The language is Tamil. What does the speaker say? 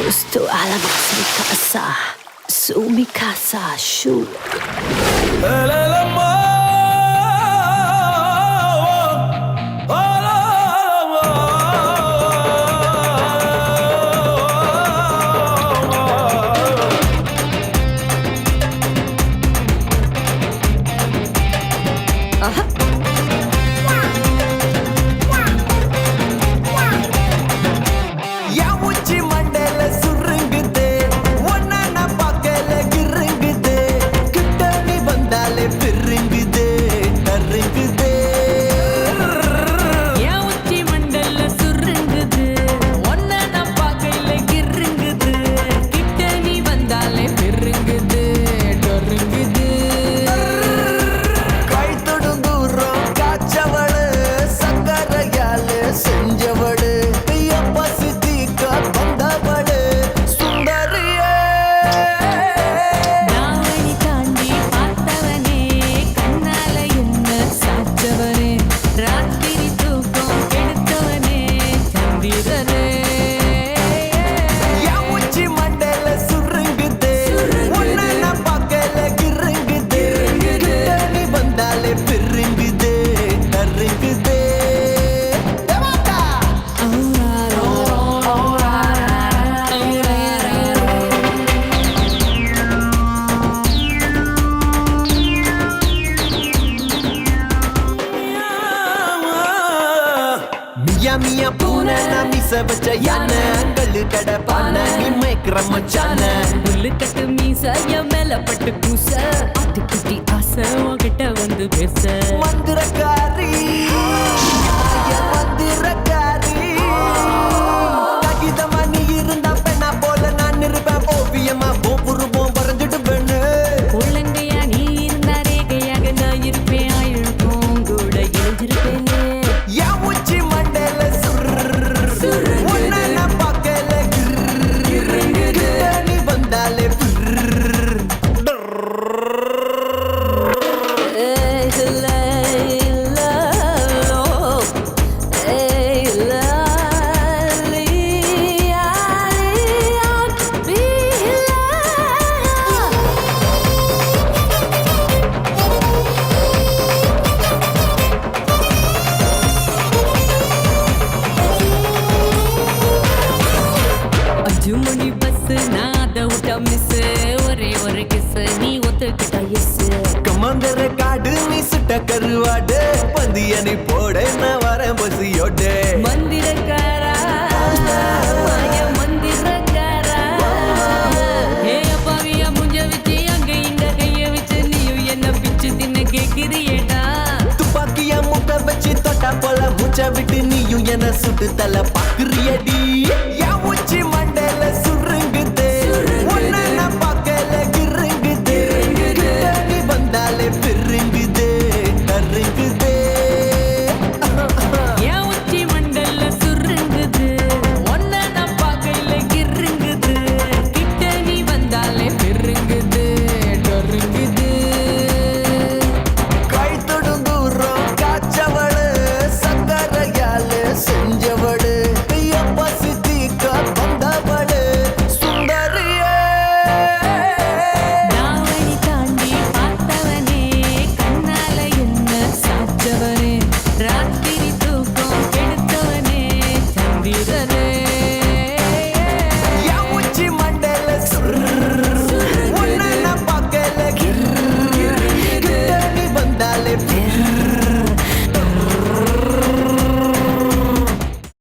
Gusto alamak mi casa, su mi casa, shu. மியா பூனை நான் மீச வச்ச யானை கல்லு கடை பானை நீ மேய்க்கிற மச்சான புல்லு கட்டு மீச என் மேல பட்டு பூச ஆட்டுக்குட்டி ஆசை உன்கிட்ட வந்து பேச மந்திரக்காரி மந்திரக்காரி ககிதமா நீ இருந்தா பெண்ணா போல நான் இருப்பேன் ஓவியமா போப்புருவோம் வரைஞ்சிட்டு பெண்ணு உள்ளங்கையா நீ இருந்தா ரேகையாக நான் இருப்பேன் ஆயிழுக்கும் கூட எழுந்திருப்பேனே மணி பஸ் நான் அதை விட்டா மிஸ் ஒரே ஒரு கிஸ் நீ ஒத்துக்கிட்டா எஸ் கமாந்தர காடு நீ சுட்ட கருவாடு பந்திய நீ போட நான் வரேன் பசியோட மந்திரக்காரா மந்திரக்காரா ஏ அப்பாவியா முஞ்ச வச்சு அங்க இங்க கைய வச்சு நீயும் என்ன பிச்சு தின்ன கேக்குறியேடா துப்பாக்கியா முட்டை வச்சு தொட்டா போல மூச்சை விட்டு நீயும் என்ன சுட்டு தலை பாக்குறீ